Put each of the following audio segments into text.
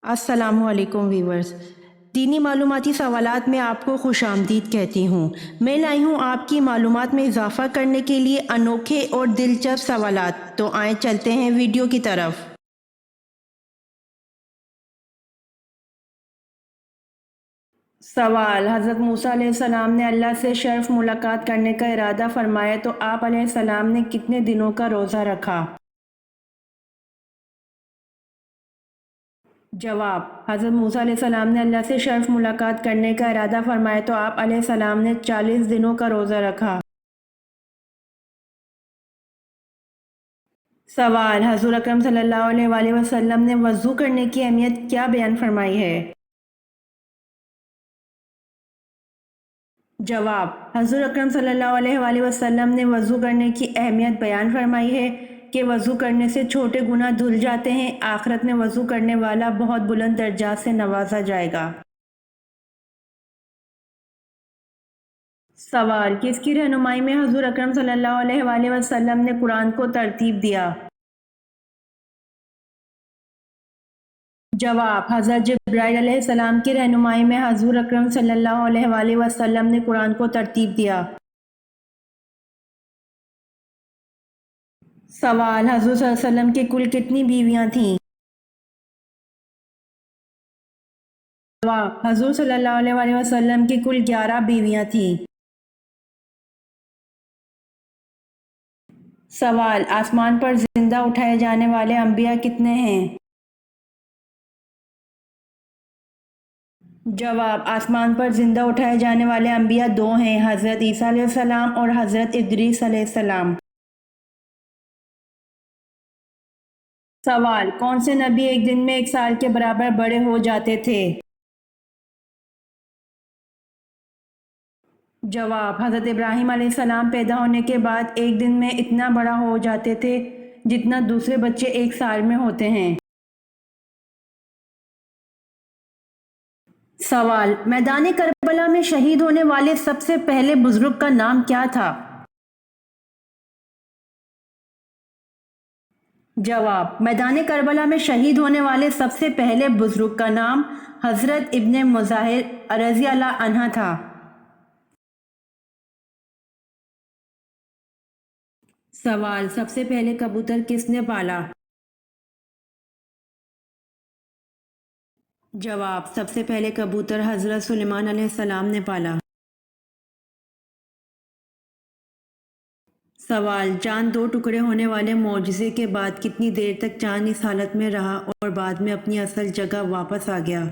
السلام علیکم ویورز، دینی معلوماتی سوالات میں آپ کو خوش آمدید کہتی ہوں۔ میں لائی ہوں آپ کی معلومات میں اضافہ کرنے کے لیے انوکھے اور دلچسپ سوالات، تو آئیں چلتے ہیں ویڈیو کی طرف۔ سوال: حضرت موسیٰ علیہ السلام نے اللہ سے شرف ملاقات کرنے کا ارادہ فرمایا تو آپ علیہ السلام نے کتنے دنوں کا روزہ رکھا؟ جواب: حضرت موسیٰ علیہ السلام نے اللہ سے شرف ملاقات کرنے کا ارادہ فرمایا تو آپ علیہ السلام نے 40 دنوں کا روزہ رکھا۔ سوال: حضور اکرم صلی اللہ علیہ وآلہ وسلم نے وضو کرنے کی اہمیت کیا بیان فرمائی ہے؟ جواب: حضور اکرم صلی اللہ علیہ وآلہ وسلم نے وضو کرنے کی اہمیت بیان فرمائی ہے کہ وضو کرنے سے چھوٹے گناہ دھل جاتے ہیں، آخرت میں وضو کرنے والا بہت بلند درجات سے نوازا جائے گا۔ سوال: کس کی رہنمائی میں حضور اکرم صلی اللہ علیہ وآلہ وسلم نے قرآن کو ترتیب دیا؟ جواب: حضرت جبرائیل علیہ السلام کی رہنمائی میں حضور اکرم صلی اللہ علیہ وآلہ وسلم نے قرآن کو ترتیب دیا۔ سوال: حضور صلی اللہ علیہ وسلم کی کل کتنی بیویاں تھیں؟ جواب: حضور صلی اللہ علیہ وآلہ وسلم کی کل 11 بیویاں تھیں۔ سوال: آسمان پر زندہ اٹھائے جانے والے انبیاء کتنے ہیں؟ جواب: آسمان پر زندہ اٹھائے جانے والے انبیاء 2 ہیں، حضرت عیسیٰ علیہ السلام اور حضرت ادریس علیہ السلام۔ سوال: کون سے نبی ایک دن میں 1 سال کے برابر بڑے ہو جاتے تھے؟ جواب: حضرت ابراہیم علیہ السلام پیدا ہونے کے بعد ایک دن میں اتنا بڑا ہو جاتے تھے جتنا دوسرے بچے 1 سال میں ہوتے ہیں۔ سوال: میدان کربلا میں شہید ہونے والے سب سے پہلے بزرگ کا نام کیا تھا؟ جواب: میدان کربلا میں شہید ہونے والے سب سے پہلے بزرگ کا نام حضرت ابن مظاہر رضی اللہ عنہ تھا۔ سوال: سب سے پہلے کبوتر کس نے پالا؟ جواب: سب سے پہلے کبوتر حضرت سلیمان علیہ السلام نے پالا۔ سوال: چاند 2 ٹکڑے ہونے والے معجزے کے بعد کتنی دیر تک چاند اس حالت میں رہا اور بعد میں اپنی اصل جگہ واپس آ گیا؟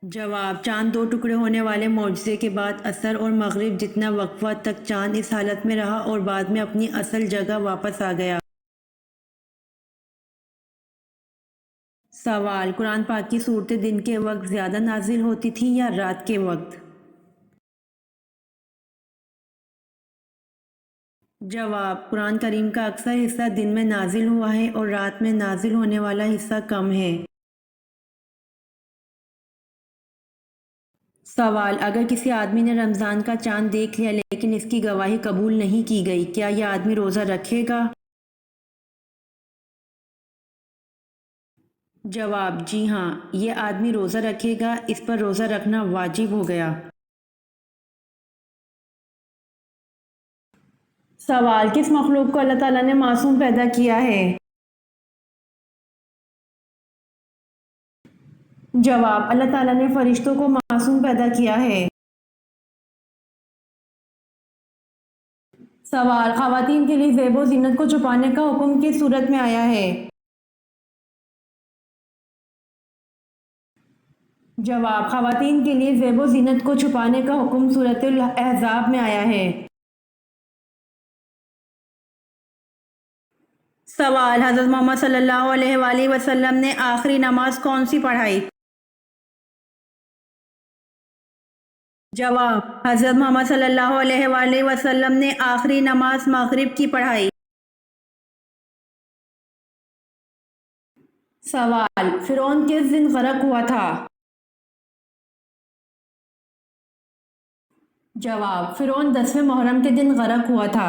جواب: چاند 2 ٹکڑے ہونے والے معجزے کے بعد عصر اور مغرب جتنا وقفہ تک چاند اس حالت میں رہا اور بعد میں اپنی اصل جگہ واپس آ گیا۔ سوال: قرآن پاک کی صورتیں دن کے وقت زیادہ نازل ہوتی تھیں یا رات کے وقت؟ جواب: قرآن کریم کا اکثر حصہ دن میں نازل ہوا ہے اور رات میں نازل ہونے والا حصہ کم ہے۔ سوال: اگر کسی آدمی نے رمضان کا چاند دیکھ لیا لیکن اس کی گواہی قبول نہیں کی گئی، کیا یہ آدمی روزہ رکھے گا؟ جواب: جی ہاں، یہ آدمی روزہ رکھے گا، اس پر روزہ رکھنا واجب ہو گیا۔ سوال: کس مخلوق کو اللہ تعالیٰ نے معصوم پیدا کیا ہے؟ جواب: اللہ تعالیٰ نے فرشتوں کو معصوم پیدا کیا ہے۔ سوال: خواتین کے لیے زیب و زینت کو چھپانے کا حکم کس صورت میں آیا ہے؟ جواب: خواتین کے لیے زیب و زینت کو چھپانے کا حکم سورۃ الاحزاب میں آیا ہے۔ سوال: حضرت محمد صلی اللہ علیہ وآلہ وسلم نے آخری نماز کون سی پڑھائی؟ جواب: حضرت محمد صلی اللہ علیہ وآلہ وسلم نے آخری نماز مغرب کی پڑھائی۔ سوال: فرعون کس دن غرق ہوا تھا؟ جواب: فرعون 10ویں محرم کے دن غرق ہوا تھا۔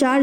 4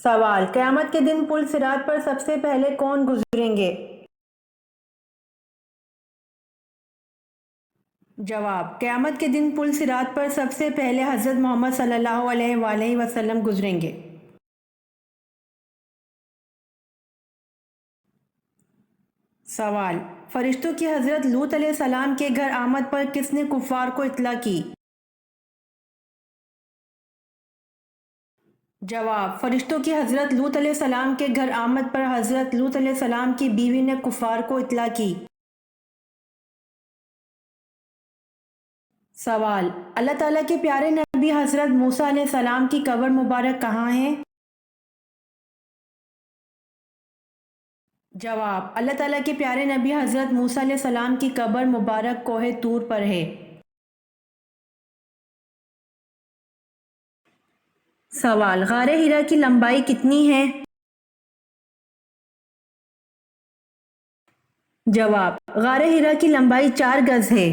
سوال، قیامت کے دن پل صراط پر سب سے پہلے کون گزریں گے؟ جواب، قیامت کے دن پل صراط پر سب سے پہلے حضرت محمد صلی اللہ علیہ وآلہ وسلم گزریں گے۔ سوال، فرشتوں کی حضرت لوط علیہ السلام کے گھر آمد پر کس نے کفار کو اطلاع کی؟ جواب، فرشتوں کی حضرت لوط علیہ السلام کے گھر آمد پر حضرت لوط علیہ السلام کی بیوی نے کفار کو اطلاع کی۔ سوال، اللہ تعالیٰ کے پیارے نبی حضرت موسیٰ علیہ السلام کی قبر مبارک کہاں ہے؟ جواب، اللہ تعالیٰ کے پیارے نبی حضرت موسیٰ علیہ السلام کی قبر مبارک کوہ طور پر ہے۔ سوال، غار ہرا کی لمبائی کتنی ہے؟ جواب، غار ہرا کی لمبائی 4 گز ہے۔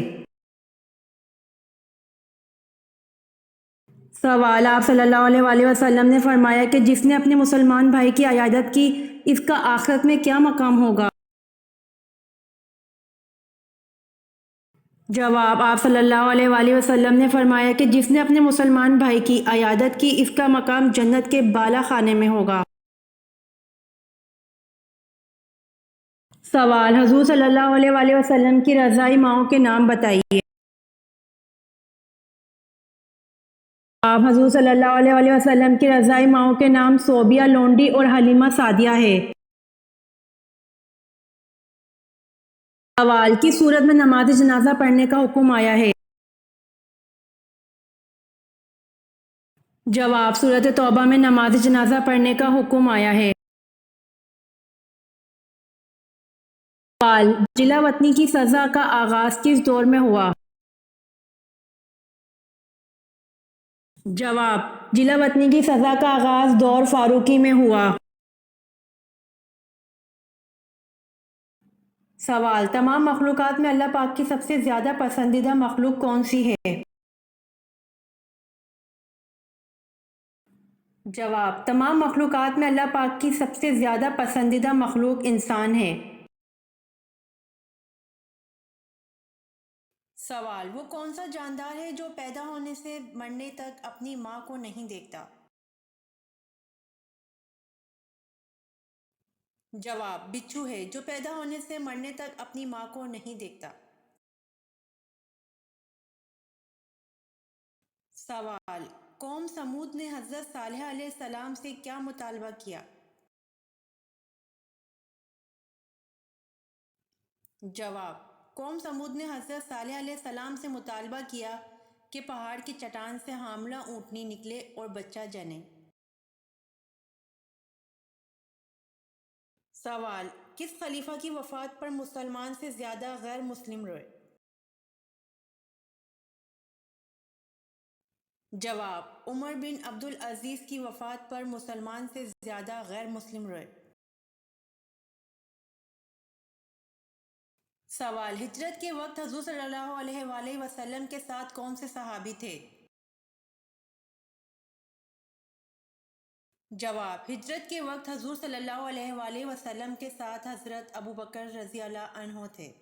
سوال، آپ صلی اللہ علیہ وآلہ وسلم نے فرمایا کہ جس نے اپنے مسلمان بھائی کی عیادت کی اس کا آخرت میں کیا مقام ہوگا؟ جواب، آپ صلی اللہ علیہ وآلہ وسلم نے فرمایا کہ جس نے اپنے مسلمان بھائی کی عیادت کی اس کا مقام جنت کے بالا خانے میں ہوگا۔ سوال، حضور صلی اللہ علیہ وآلہ وسلم کی رضائی ماؤں کے نام بتائیے۔ آپ، حضور صلی اللہ علیہ وآلہ وسلم کی رضائی ماؤں کے نام صوبیہ لونڈی اور حلیمہ سعدیہ ہے۔ سوال، کس صورت میں نماز جنازہ پڑھنے کا حکم آیا ہے؟ جواب، سورۃ توبہ میں نماز جنازہ پڑھنے کا حکم آیا ہے۔ سوال، جلا وطنی کی سزا کا آغاز کس دور میں ہوا؟ جواب، جلا وطنی کی سزا کا آغاز دور فاروقی میں ہوا۔ سوال، تمام مخلوقات میں اللہ پاک کی سب سے زیادہ پسندیدہ مخلوق کون سی ہے؟ جواب، تمام مخلوقات میں اللہ پاک کی سب سے زیادہ پسندیدہ مخلوق انسان ہے۔ سوال، وہ کون سا جاندار ہے جو پیدا ہونے سے مرنے تک اپنی ماں کو نہیں دیکھتا؟ جواب، بچھو ہے جو پیدا ہونے سے مرنے تک اپنی ماں کو نہیں دیکھتا۔ سوال، قوم سمود نے حضرت صالح علیہ السلام سے کیا مطالبہ کیا؟ جواب، قوم سمود نے حضرت صالح علیہ السلام سے مطالبہ کیا کہ پہاڑ کی چٹان سے حاملہ اونٹنی نکلے اور بچہ جنے۔ سوال، کس خلیفہ کی وفات پر مسلمان سے زیادہ غیر مسلم روئے؟ جواب، عمر بن عبدالعزیز کی وفات پر مسلمان سے زیادہ غیر مسلم روئے۔ سوال، ہجرت کے وقت حضور صلی اللہ علیہ وآلہ وسلم کے ساتھ کون سے صحابی تھے؟ جواب، ہجرت کے وقت حضور صلی اللہ علیہ وآلہ وسلم کے ساتھ حضرت ابوبکر رضی اللہ عنہ تھے۔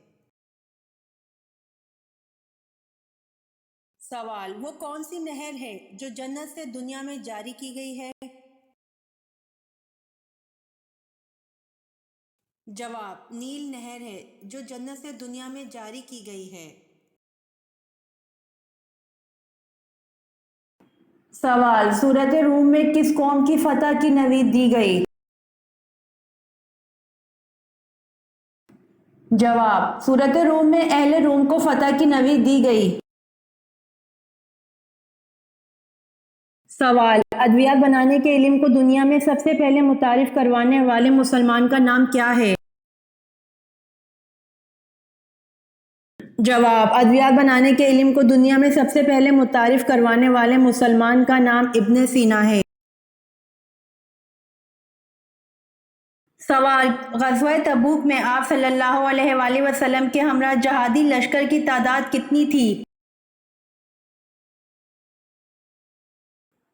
سوال، وہ کون سی نہر ہے جو جنت سے دنیا میں جاری کی گئی ہے؟ جواب، نیل نہر ہے جو جنت سے دنیا میں جاری کی گئی ہے۔ سوال، سورۃ روم میں کس قوم کی فتح کی نوید دی گئی؟ جواب، سورۃ روم میں اہل روم کو فتح کی نوید دی گئی۔ سوال، ادویات بنانے کے علم کو دنیا میں سب سے پہلے متعارف کروانے والے مسلمان کا نام کیا ہے؟ جواب، ادویات بنانے کے علم کو دنیا میں سب سے پہلے متعارف کروانے والے مسلمان کا نام ابن سینا ہے۔ سوال، غزوہ تبوک میں آپ صلی اللہ علیہ وآلہ وسلم کے ہمراہ جہادی لشکر کی تعداد کتنی تھی؟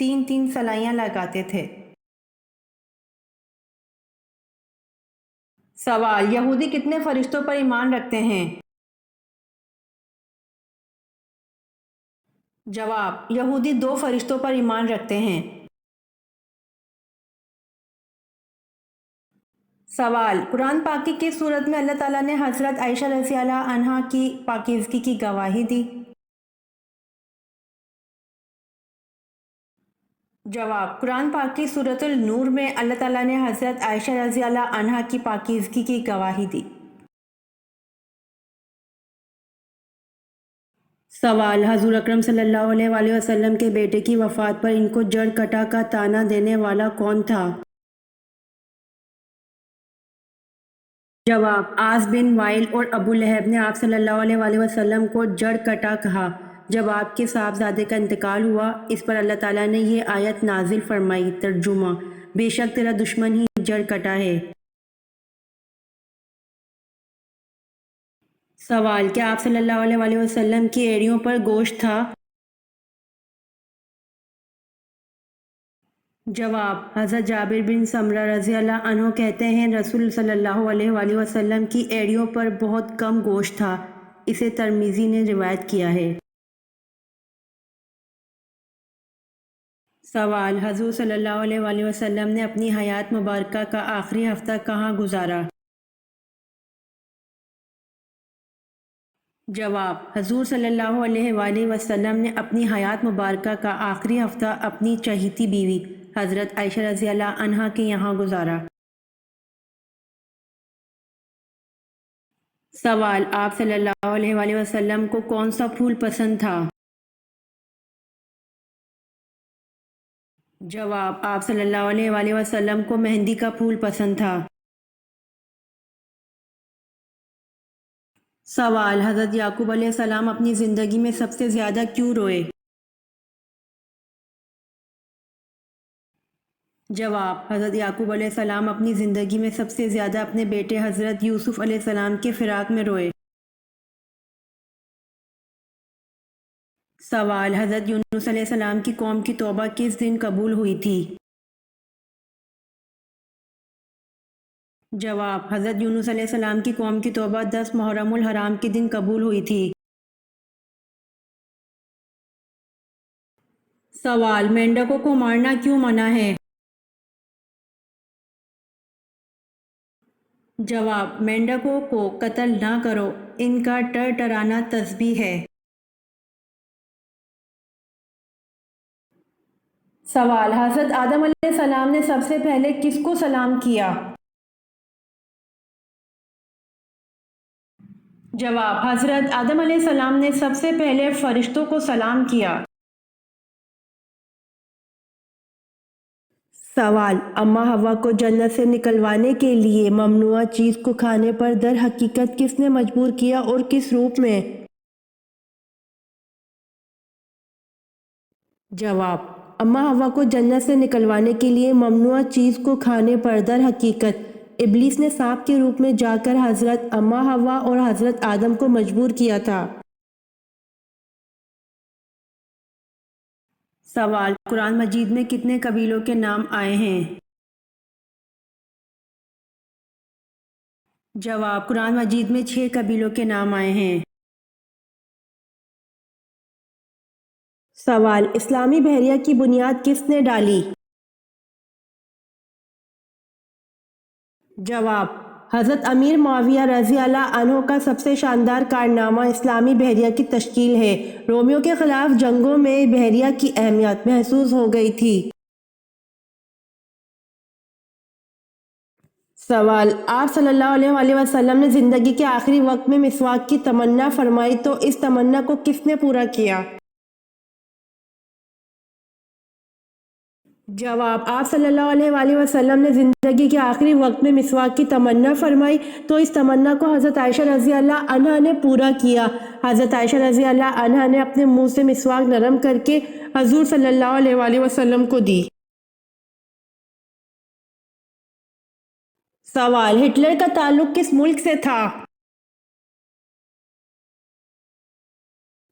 تین تین سلائیاں لگاتے تھے۔ سوال: یہودی کتنے فرشتوں پر ایمان رکھتے ہیں؟ جواب: یہودی 2 فرشتوں پر ایمان رکھتے ہیں۔ سوال: قرآن پاک کی کس صورت میں اللہ تعالیٰ نے حضرت عائشہ رضی اللہ عنہا کی پاکیزگی کی گواہی دی؟ جواب: قرآن پاک کی سورۃ النور میں اللہ تعالیٰ نے حضرت عائشہ رضی اللہ عنہا کی پاکیزگی کی گواہی دی۔ سوال: حضور اکرم صلی اللہ علیہ وآلہ وسلم کے بیٹے کی وفات پر ان کو جڑ کٹا کا طعنہ دینے والا کون تھا؟ جواب: عاص بن وائل اور ابو لہب نے آپ صلی اللہ علیہ وآلہ وسلم کو جڑ کٹا کہا جب آپ کے صاحبزادے کا انتقال ہوا۔ اس پر اللہ تعالیٰ نے یہ آیت نازل فرمائی۔ ترجمہ: بے شک تیرا دشمن ہی جڑ کٹا ہے۔ سوال: کیا آپ صلی اللہ علیہ وآلہ وسلم کی ایڑیوں پر گوشت تھا؟ جواب: حضرت جابر بن سمرہ رضی اللہ عنہ کہتے ہیں رسول صلی اللہ علیہ وآلہ وسلم کی ایڑیوں پر بہت کم گوشت تھا۔ اسے ترمذی نے روایت کیا ہے۔ سوال: حضور صلی اللہ علیہ وآلہ وسلم نے اپنی حیات مبارکہ کا آخری ہفتہ کہاں گزارا؟ جواب: حضور صلی اللہ علیہ وآلہ وسلم نے اپنی حیات مبارکہ کا آخری ہفتہ اپنی چہیتی بیوی حضرت عائشہ رضی اللہ عنہا کے یہاں گزارا۔ سوال: آپ صلی اللہ علیہ وآلہ وسلم کو کون سا پھول پسند تھا؟ جواب: آپ صلی اللہ علیہ وآلہ وسلم کو مہندی کا پھول پسند تھا۔ سوال: حضرت یعقوب علیہ السلام اپنی زندگی میں سب سے زیادہ کیوں روئے؟ جواب: حضرت یعقوب علیہ السلام اپنی زندگی میں سب سے زیادہ اپنے بیٹے حضرت یوسف علیہ السلام کے فراق میں روئے۔ سوال: حضرت یونس علیہ السلام کی قوم کی توبہ کس دن قبول ہوئی تھی؟ جواب: حضرت یونس علیہ السلام کی قوم کی توبہ 10 محرم الحرام کے دن قبول ہوئی تھی۔ سوال: مینڈکوں کو مارنا کیوں منع ہے؟ جواب: مینڈکوں کو قتل نہ کرو، ان کا ٹرٹرانا تسبیح ہے۔ سوال: حضرت آدم علیہ السلام نے سب سے پہلے کس کو سلام کیا؟ جواب: حضرت آدم علیہ السلام نے سب سے پہلے فرشتوں کو سلام کیا۔ سوال: اماں حوا کو جنت سے نکلوانے کے لیے ممنوعہ چیز کو کھانے پر در حقیقت کس نے مجبور کیا اور کس روپ میں؟ جواب: اماں حوا کو جنت سے نکلوانے کے لیے ممنوعہ چیز کو کھانے پر در حقیقت ابلیس نے سانپ کے روپ میں جا کر حضرت اماں حوا اور حضرت آدم کو مجبور کیا تھا۔ سوال: قرآن مجید میں کتنے قبیلوں کے نام آئے ہیں؟ جواب: قرآن مجید میں 6 قبیلوں کے نام آئے ہیں۔ سوال: اسلامی بحریہ کی بنیاد کس نے ڈالی؟ جواب: حضرت امیر معاویہ رضی اللہ عنہ کا سب سے شاندار کارنامہ اسلامی بحریہ کی تشکیل ہے۔ رومیوں کے خلاف جنگوں میں بحریہ کی اہمیت محسوس ہو گئی تھی۔ سوال: آپ صلی اللہ علیہ وآلہ وسلم نے زندگی کے آخری وقت میں مسواک کی تمنا فرمائی تو اس تمنا کو کس نے پورا کیا؟ جواب: آپ صلی اللہ علیہ وآلہ وسلم نے زندگی کے آخری وقت میں مسواک کی تمنا فرمائی تو اس تمنا کو حضرت عائشہ رضی اللہ عنہا نے پورا کیا۔ حضرت عائشہ رضی اللہ عنہا نے اپنے منہ سے مسواک نرم کر کے حضور صلی اللہ علیہ وآلہ وسلم کو دی۔ سوال: ہٹلر کا تعلق کس ملک سے تھا؟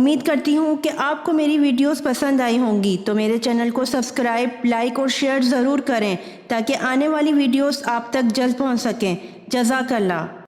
امید کرتی ہوں کہ آپ کو میری ویڈیوز پسند آئی ہوں گی، تو میرے چینل کو سبسکرائب، لائک اور شیئر ضرور کریں تاکہ آنے والی ویڈیوز آپ تک جلد پہنچ سکیں۔ جزاک اللہ۔